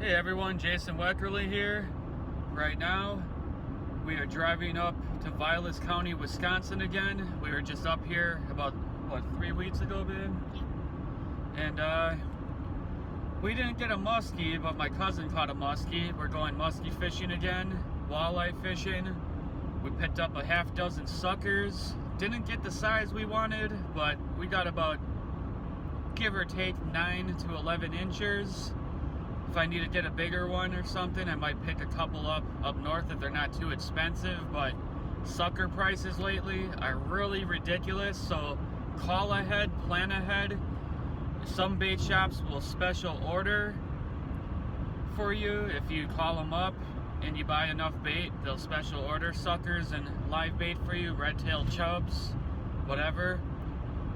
Hey everyone, Jason Weckerle here. Right now, we are driving up to Vilas County, Wisconsin again. We were just up here about, 3 weeks ago, babe? And we didn't get a muskie, but my cousin caught a muskie. We're going muskie fishing again, walleye fishing. We picked up a half dozen suckers. Didn't get the size we wanted, but we got about, give or take, 9 to 11 inches. If I need to get a bigger one or something, I might pick a couple up north if they're not too expensive, but sucker prices lately are really ridiculous, so call ahead, plan ahead. Some bait shops will special order for you. If you call them up and you buy enough bait, they'll special order suckers and live bait for you, red-tailed chubs, whatever.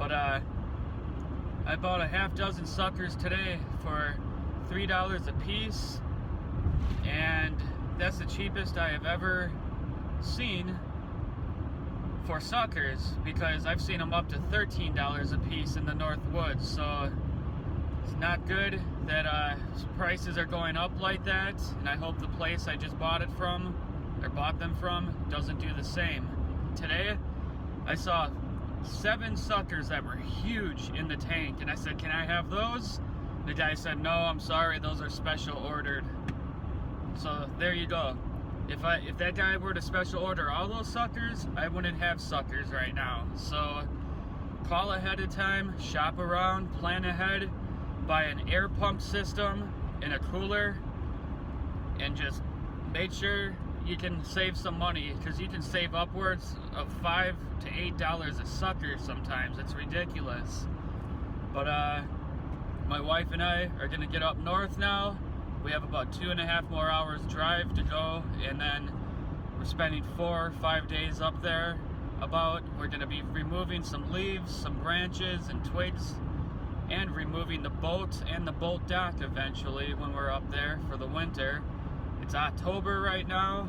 But I bought a half dozen suckers today for $3 a piece, and that's the cheapest I have ever seen for suckers, because I've seen them up to $13 a piece in the Northwoods. So it's not good that prices are going up like that, and I hope the place I just bought them from doesn't do the same. Today I saw 7 suckers that were huge in the tank, and I said, can I have those? The guy said, no, I'm sorry, those are special ordered. So there you go. If that guy were to special order all those suckers, I wouldn't have suckers right now. So call ahead of time, shop around, plan ahead, buy an air pump system and a cooler, and just make sure you can save some money, because you can save upwards of $5 to $8 a sucker sometimes. It's ridiculous. But my wife and I are going to get up north now. We have about 2.5 more hours drive to go, and then we're spending 4 or 5 days up there. We're going to be removing some leaves, some branches and twigs, and removing the boat and the boat dock eventually when we're up there for the winter. It's October right now.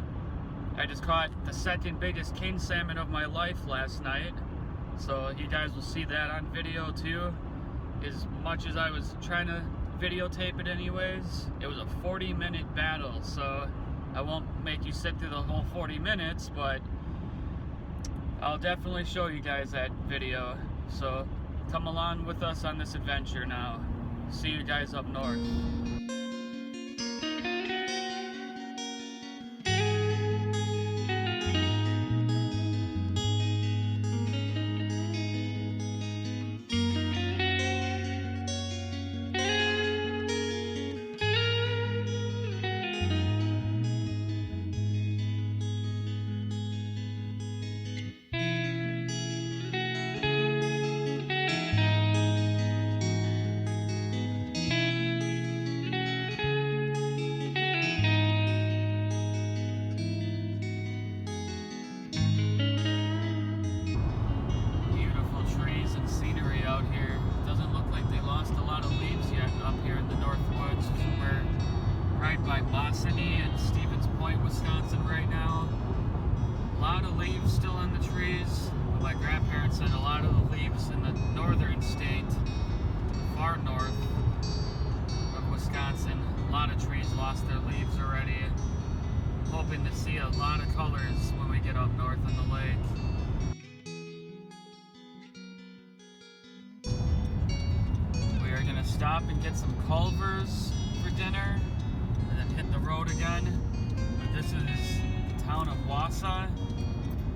I just caught the second biggest king salmon of my life last night, so you guys will see that on video too. As much as I was trying to videotape it anyways, it was a 40-minute battle, so I won't make you sit through the whole 40 minutes, but I'll definitely show you guys that video. So come along with us on this adventure now. See you guys up north. Wisconsin right now. A lot of leaves still in the trees. My grandparents said a lot of the leaves in the northern state, far north of Wisconsin, a lot of trees lost their leaves already. I'm hoping to see a lot of colors when we get up north in the lake. We are going to stop and get some culvers for dinner, and then hit the road again. This is the town of Wausau,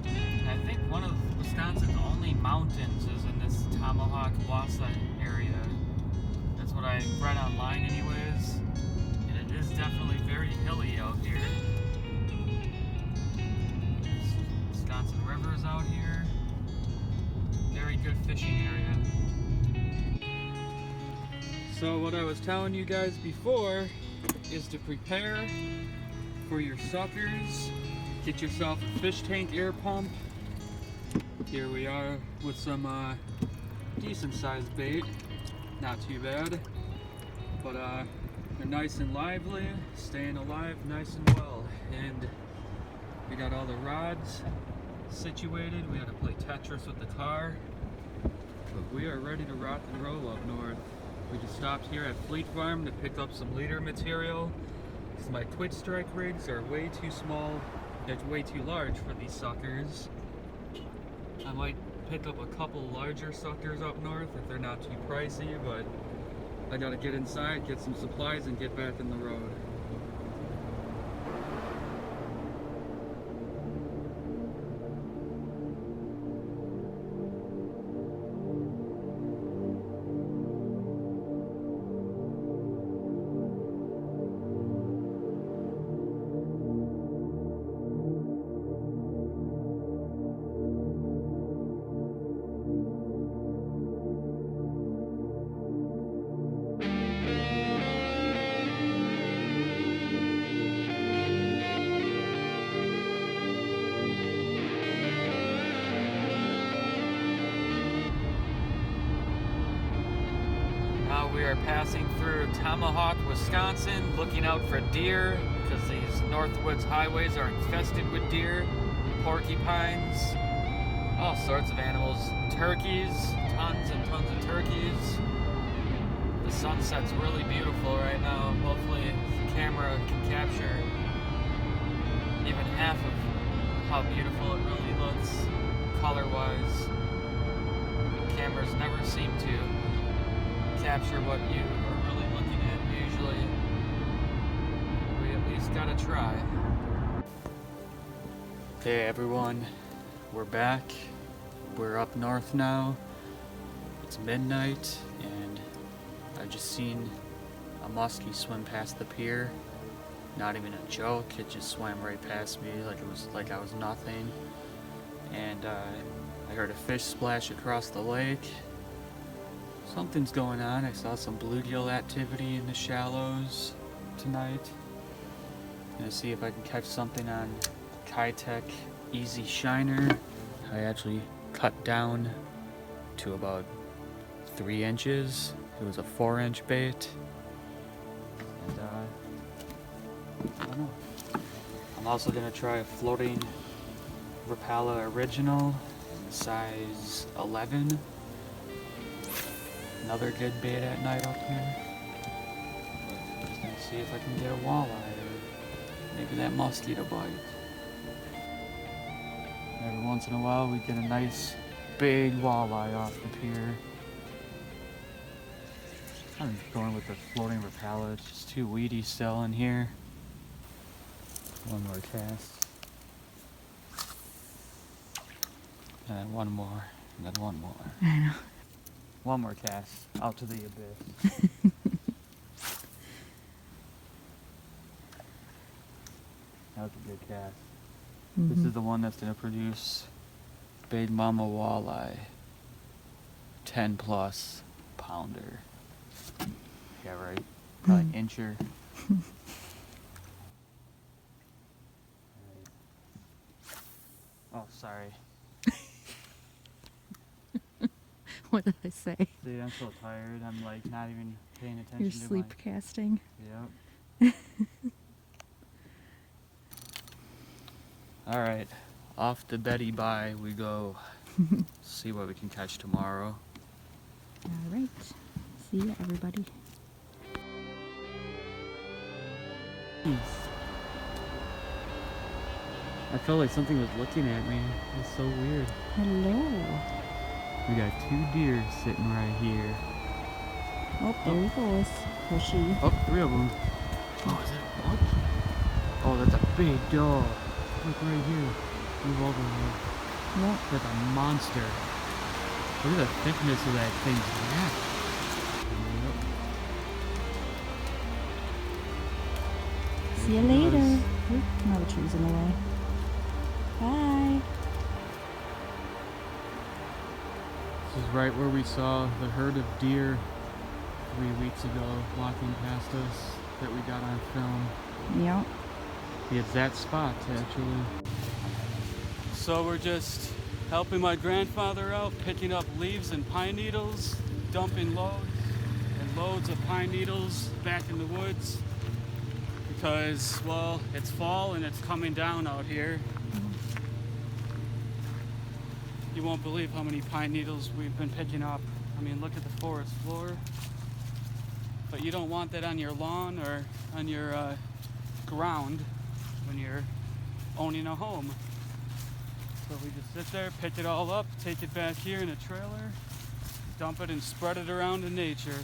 and I think one of Wisconsin's only mountains is in this Tomahawk Wausau area. That's what I read online anyways, and it is definitely very hilly out here. Wisconsin River is out here. Very good fishing area. So what I was telling you guys before is to prepare for your suckers. Get yourself a fish tank air pump. Here we are with some decent sized bait, not too bad, but they're nice and lively, staying alive nice and well. And we got all the rods situated. We had to play Tetris with the car, but we are ready to rock and roll up north. We just stopped here at Fleet Farm to pick up some leader material. Because my Twitch strike rigs are way too small. They're way too large for these suckers. I might pick up a couple larger suckers up north if they're not too pricey, but I gotta get inside, get some supplies, and get back in the road. We are passing through Tomahawk, Wisconsin, looking out for deer because these Northwoods highways are infested with deer, porcupines, all sorts of animals, turkeys, tons and tons of turkeys. The sunset's really beautiful right now. Hopefully the camera can capture even half of how beautiful it really looks color-wise. Cameras never seem to capture what you are really looking at usually. We at least gotta try. Hey everyone, we're back. We're up north now. It's midnight and I just seen a muskie swim past the pier. Not even a joke, it just swam right past me like I was nothing. And I heard a fish splash across the lake. Something's going on. I saw some bluegill activity in the shallows tonight. I'm gonna see if I can catch something on Kitech Easy Shiner. I actually cut down to about 3 inches. It was a 4-inch bait. And I don't know. I'm also gonna try a floating Rapala Original, size 11. Another good bait at night up here. I'm just gonna see if I can get a walleye or maybe that musky to bite. Every once in a while we get a nice big walleye off the pier. I'm going with the floating Rapala, it's just too weedy still in here. One more cast. And then one more, and then one more. I know. One more cast, out to the abyss. That was a good cast. This is the one that's going to produce Big Mama Walleye. 10 plus pounder. Yeah, right. Probably incher. Oh, sorry. What did I say? Dude, I'm so tired. I'm like not even paying attention You're to sleep casting. Yep. Alright. Off to Betty Bye we go. See what we can catch tomorrow. Alright. See ya, everybody. I felt like something was looking at me. It's so weird. Hello. We got 2 deer sitting right here. Oh, there he goes. Or she. Oh, 3 of them. Oh, is that a buck? Oh, that's a big dog. Look right here. Move over here. Yep. That's a monster. Look at the thickness of that thing's neck. See you later. Oop, now the tree's in the way. Bye. This is right where we saw the herd of deer 3 weeks ago walking past us that we got on film. Yep. The exact spot, actually. So we're just helping my grandfather out, picking up leaves and pine needles, dumping loads and loads of pine needles back in the woods because, well, it's fall and it's coming down out here. You won't believe how many pine needles we've been picking up. I mean, look at the forest floor. but you don't want that on your lawn or on your ground when you're owning a home. So we just sit there, pick it all up, take it back here in a trailer, dump it and spread it around in nature.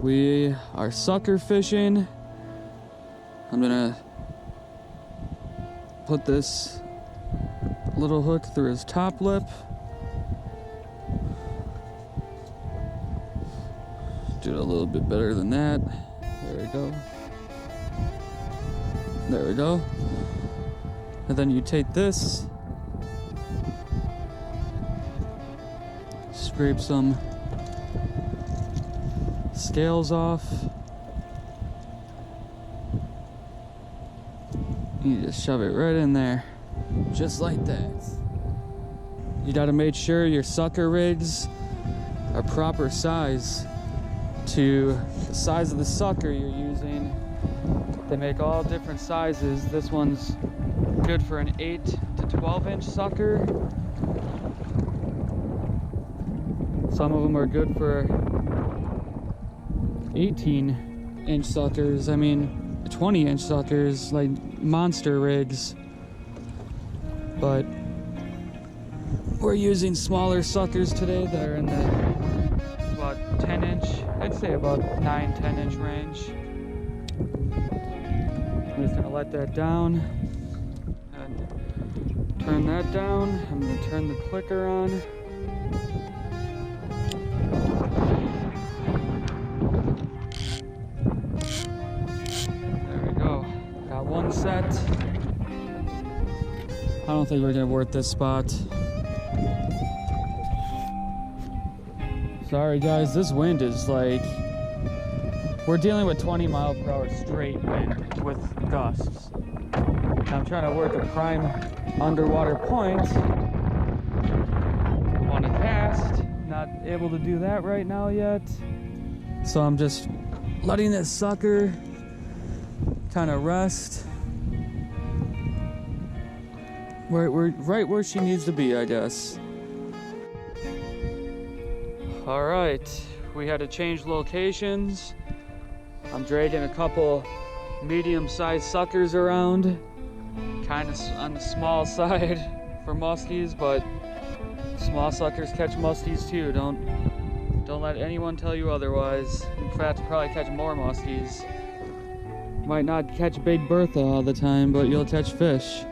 We are sucker fishing. I'm gonna put this little hook through his top lip. Do it a little bit better than that. There we go. There we go. And then you take this, scrape some scales off. You just shove it right in there, just like that. You gotta make sure your sucker rigs are proper size to the size of the sucker you're using. They make all different sizes. This one's good for an 8 to 12 inch sucker. Some of them are good for 18-inch suckers. I mean 20-inch suckers, like monster rigs. But we're using smaller suckers today that are in the about 10-inch, I'd say about 9-10-inch range. I'm just gonna let that down and turn that down. I'm gonna turn the clicker on. Set. I don't think we're gonna work this spot. Sorry guys, this wind is like, we're dealing with 20 mile per hour straight wind with gusts. I'm trying to work a prime underwater point. I want to cast, not able to do that right now yet. So I'm just letting this sucker kind of rest. We're right where she needs to be, I guess. All right, we had to change locations. I'm dragging a couple medium-sized suckers around, kind of on the small side for muskies, but small suckers catch muskies too. Don't let anyone tell you otherwise. In fact, probably catch more muskies. Might not catch Big Bertha all the time, but you'll catch fish.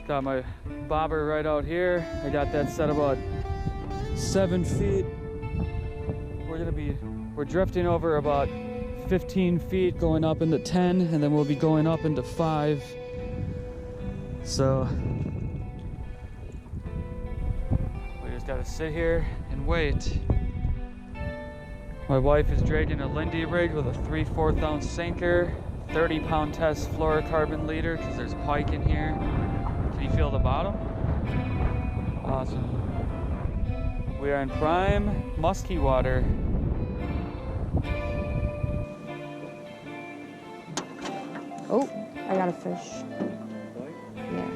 Got my bobber right out here. I got that set about 7 feet. We're drifting over about 15 feet, going up into 10, and then we'll be going up into 5. So we just gotta sit here and wait. My wife is dragging a Lindy rig with a 3/4 ounce sinker, 30-pound test fluorocarbon leader, because there's pike in here. Can you feel the bottom? Awesome. We are in prime musky water. Oh, I got a fish. Yeah.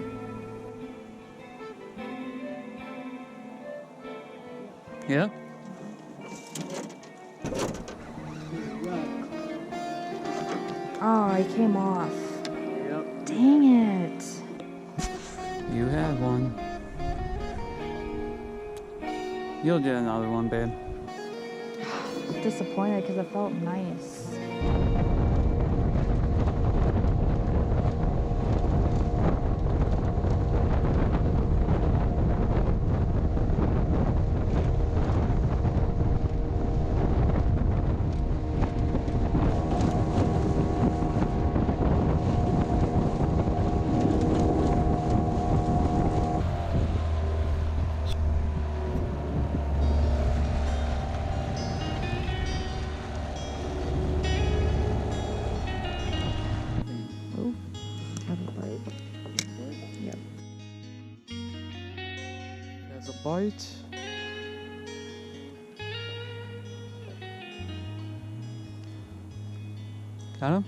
Yeah? Oh, he came off. Yep. Dang it. You had one. You'll get another one, babe. Disappointed because it felt nice. bite. Got him?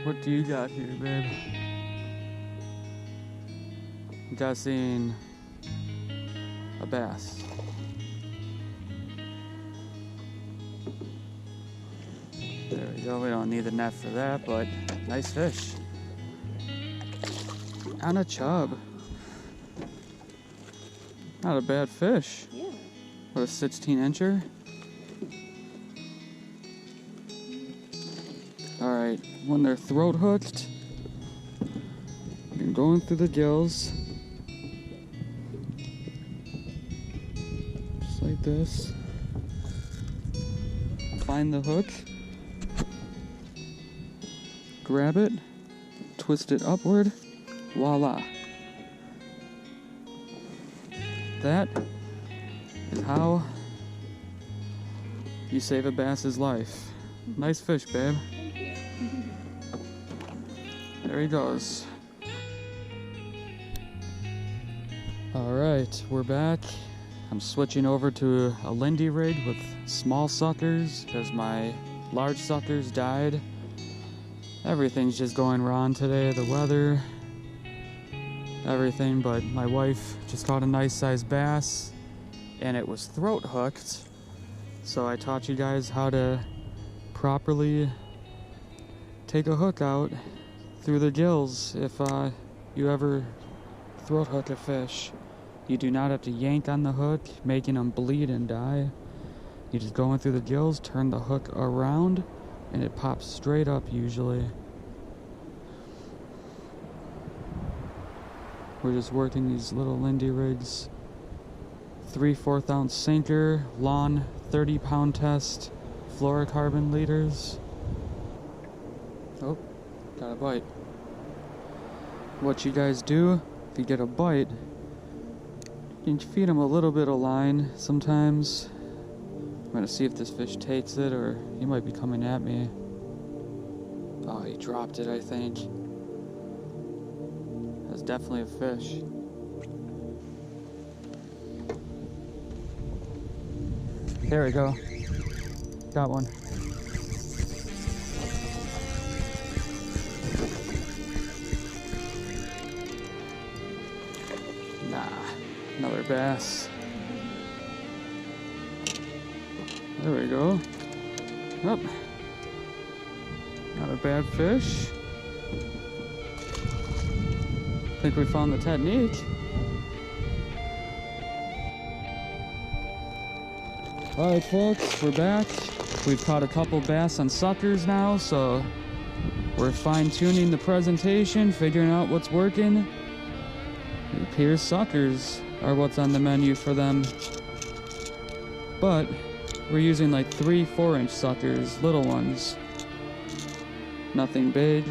What do you got here, babe? I'm guessing a bass. There we go. We don't need the net for that, but nice fish. On a chub. Not a bad fish. Yeah. What, a 16-incher? Alright, when they're throat hooked, you're going through the gills. Just like this. Find the hook. Grab it. Twist it upward. Voila. That is how you save a bass's life. Nice fish, babe. There he goes. Alright, we're back. I'm switching over to a Lindy rig with small suckers because my large suckers died. Everything's just going wrong today. The weather, everything, but my wife just caught a nice sized bass and it was throat hooked. So I taught you guys how to properly take a hook out through the gills if you ever throat hook a fish. You do not have to yank on the hook, making them bleed and die. You just go in through the gills, turn the hook around, and it pops straight up usually. We're just working these little Lindy rigs. 3/4 ounce sinker, lawn 30-pound test, fluorocarbon leaders. Oh, got a bite. What you guys do, if you get a bite, you can feed them a little bit of line sometimes. I'm gonna see if this fish takes it or he might be coming at me. Oh, he dropped it, I think. That's definitely a fish. There we go. Got one. Nah, another bass. There we go. Oh, not a bad fish. I think we found the technique. Alright folks, we're back. We've caught a couple bass on suckers now, so we're fine-tuning the presentation, figuring out what's working. Pier suckers are what's on the menu for them. But we're using like 3-4-inch suckers, little ones. Nothing big.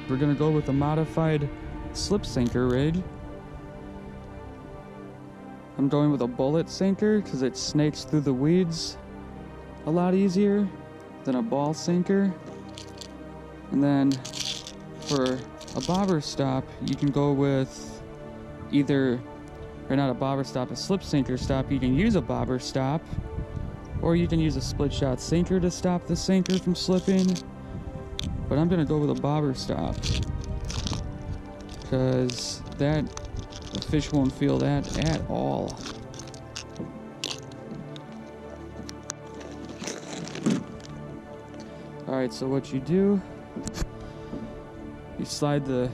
We're gonna go with a modified slip sinker rig. I'm going with a bullet sinker because it snakes through the weeds a lot easier than a ball sinker. And then for a bobber stop, you can go with either, or not a bobber stop, a slip sinker stop. You can use a bobber stop, or you can use a split shot sinker to stop the sinker from slipping. But I'm gonna go with a bobber stop because that the fish won't feel that at all. Alright, so what you do, you slide the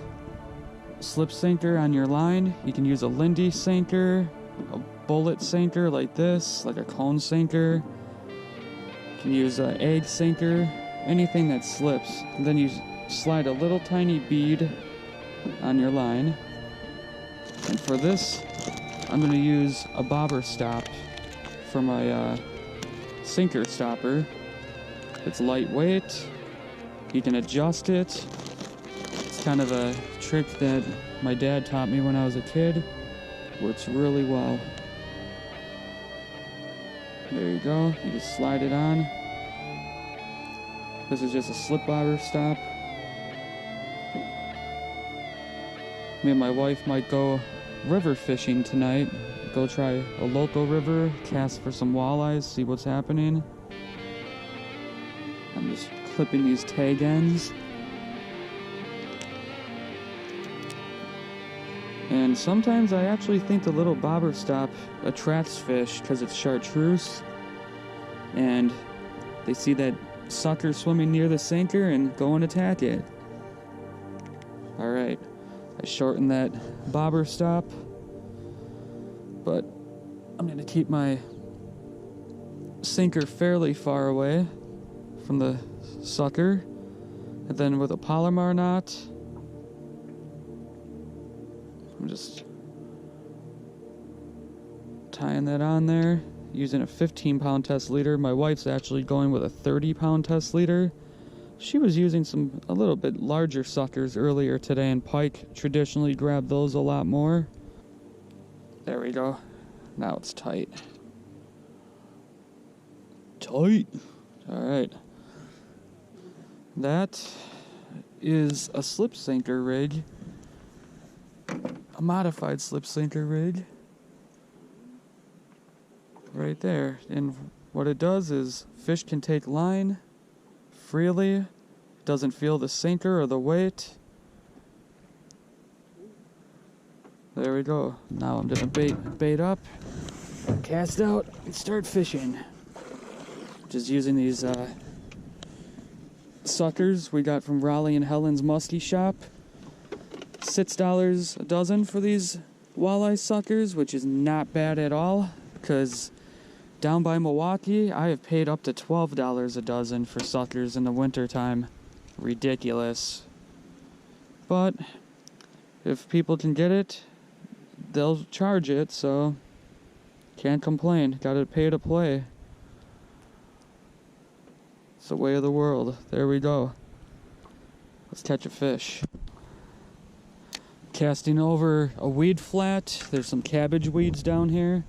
slip sinker on your line. You can use a Lindy sinker, a bullet sinker like this, like a cone sinker. You can use an egg sinker, anything that slips. And then you slide a little tiny bead on your line. And for this, I'm going to use a bobber stop for my sinker stopper. It's lightweight. You can adjust it. It's kind of a trick that my dad taught me when I was a kid. Works really well. There you go. You just slide it on. This is just a slip bobber stop. Me and my wife might go river fishing tonight. Go try a local river, cast for some walleyes, see what's happening. I'm just clipping these tag ends. And sometimes I actually think the little bobber stop attracts fish because it's chartreuse. And they see that sucker swimming near the sinker and go and attack it. Alright, I shortened that bobber stop. But I'm going to keep my sinker fairly far away from the sucker. And then with a Palomar knot, I'm just tying that on there, using a 15-pound test leader. My wife's actually going with a 30-pound test leader. She was using a little bit larger suckers earlier today, and pike traditionally grab those a lot more. There we go. Now it's tight. Tight. All right. That is a slip sinker rig. A modified slip sinker rig. Right there. And what it does is fish can take line freely. It doesn't feel the sinker or the weight. There we go. Now I'm gonna bait up, cast out, and start fishing. Just using these suckers we got from Raleigh and Helen's Musky shop. $6 a dozen for these walleye suckers, which is not bad at all, because down by Milwaukee, I have paid up to $12 a dozen for suckers in the wintertime. Ridiculous. But if people can get it, they'll charge it, so can't complain. Gotta pay to play. It's the way of the world. There we go. Let's catch a fish. Casting over a weed flat. There's some cabbage weeds down here.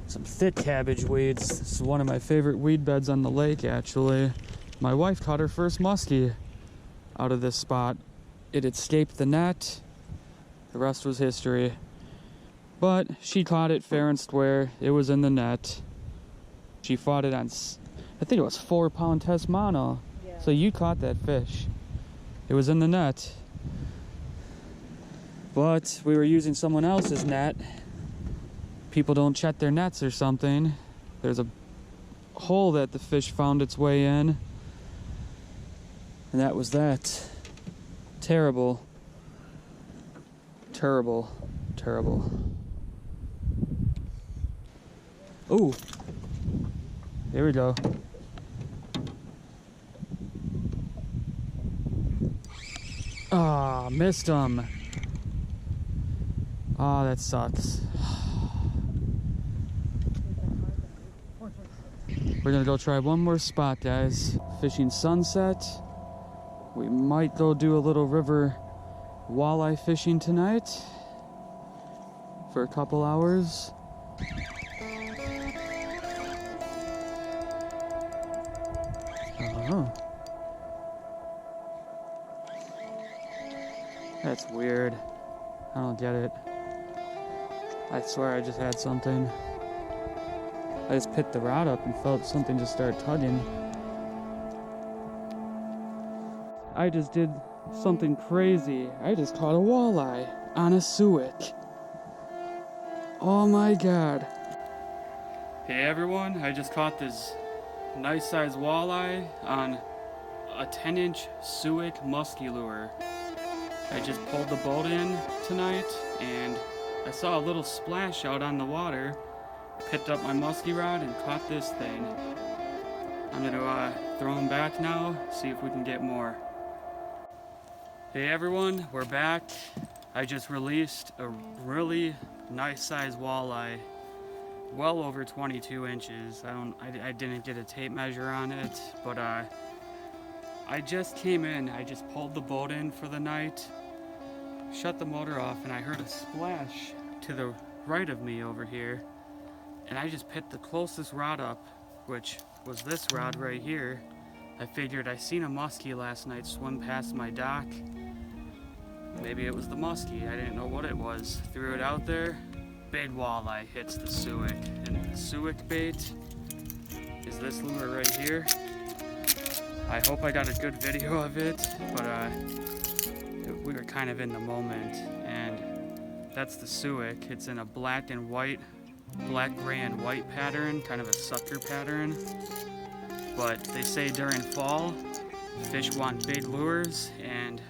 Some thick cabbage weeds. This is one of my favorite weed beds on the lake, actually. My wife caught her first muskie out of this spot. It escaped the net. The rest was history. But she caught it fair and square. It was in the net. She fought it on, I think it was 4-pound test mono. Yeah. So you caught that fish. It was in the net. But we were using someone else's net. People don't check their nets or something. There's a hole that the fish found its way in. And that was that. Terrible. Terrible. Terrible. Ooh. Here we go. Ah, missed him. Ah, that sucks. We're gonna go try one more spot, guys. Fishing sunset. We might go do a little river walleye fishing tonight for a couple hours. Oh. That's weird. I don't get it. I swear I just had something. I just picked the rod up and felt something just start tugging. I just did something crazy. I just caught a walleye on a suic. Oh my god. Hey everyone, I just caught this nice sized walleye on a 10-inch suic musky lure. I just pulled the boat in tonight and I saw a little splash out on the water. Picked up my musky rod and caught this thing. I'm gonna throw him back now, see if we can get more. Hey everyone, we're back. I just released a really nice sized walleye, well over 22 inches. I didn't get a tape measure on it, but I just came in. I just pulled the boat in for the night, shut the motor off, and I heard a splash to the right of me over here. And I just picked the closest rod up, which was this rod right here. I figured I seen a muskie last night swim past my dock. Maybe it was the muskie. I didn't know what it was. Threw it out there. Big walleye hits the suic. And the suic bait is this lure right here. I hope I got a good video of it, but we were kind of in the moment. And that's the suic. It's in a black, gray, and white pattern, kind of a sucker pattern. But they say during fall, fish want big lures, and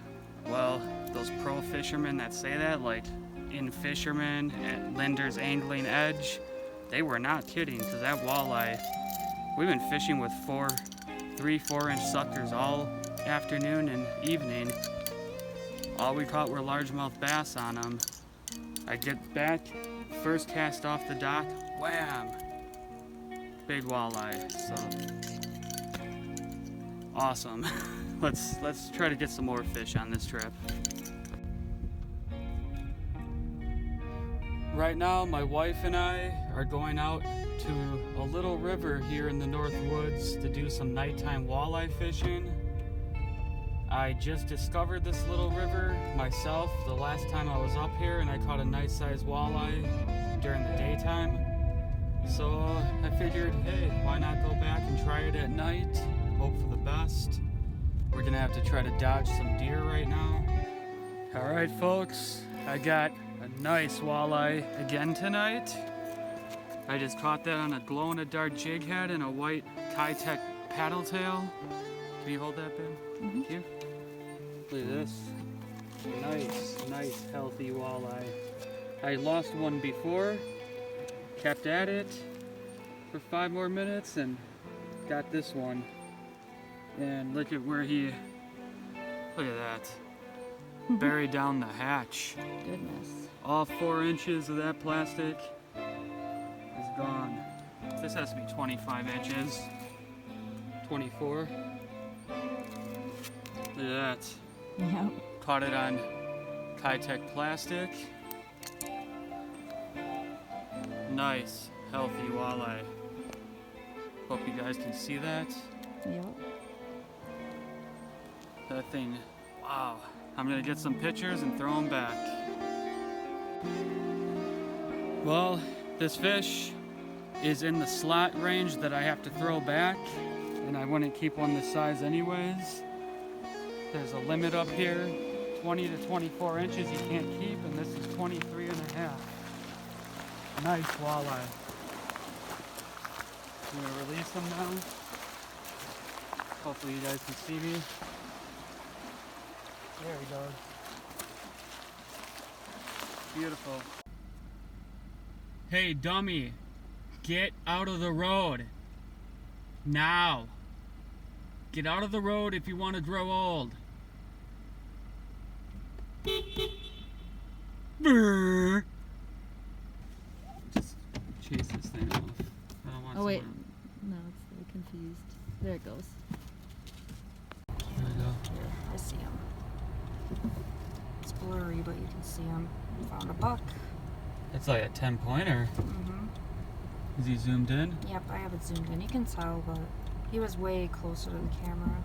well, those pro fishermen that say that, like In Fisherman at Linder's Angling Edge, they were not kidding, because that walleye, we've been fishing with 3-4 inch suckers all afternoon and evening. All we caught were largemouth bass on them. I get back, first cast off the dock, wham! Big walleye, so awesome. Let's try to get some more fish on this trip. Right now, my wife and I are going out to a little river here in the Northwoods to do some nighttime walleye fishing. I just discovered this little river myself the last time I was up here, and I caught a nice sized walleye during the daytime. So I figured, hey, why not go back and try it at night? Hope for the best. We're gonna have to try to dodge some deer right now. All right, folks, I got a nice walleye again tonight. I just caught that on a glow-in-the-dark jig head and a white Kitech paddle tail. Can you hold that, Ben? Mm-hmm. Thank you. Look at this. Nice, healthy walleye. I lost one before, kept at it for 5 more minutes, and got this one. And look at where look at that. Buried down the hatch. Goodness. All 4 inches of that plastic is gone. This has to be 25 inches. 24. Look at that. Yep. Caught it on Kitech plastic. Nice, healthy walleye. Hope you guys can see that. Yep. That thing, wow. I'm gonna get some pictures and throw them back. Well, this fish is in the slot range that I have to throw back, and I wouldn't keep one this size anyways. There's a limit up here, 20 to 24 inches you can't keep, and this is 23 and a half. Nice walleye. I'm gonna release them now. Hopefully you guys can see me. There he goes. Beautiful. Hey, dummy, get out of the road. Now. Get out of the road if you want to grow old. Brrr. Just chase this thing off. I don't want Oh wait, someone... no, it's really confused. There it goes. There we go. Here, I see him. It's blurry, but you can see him. Found a buck. It's like a 10-pointer. Mm-hmm. Is he zoomed in? Yep, I have it zoomed in. You can tell, but he was way closer to the camera.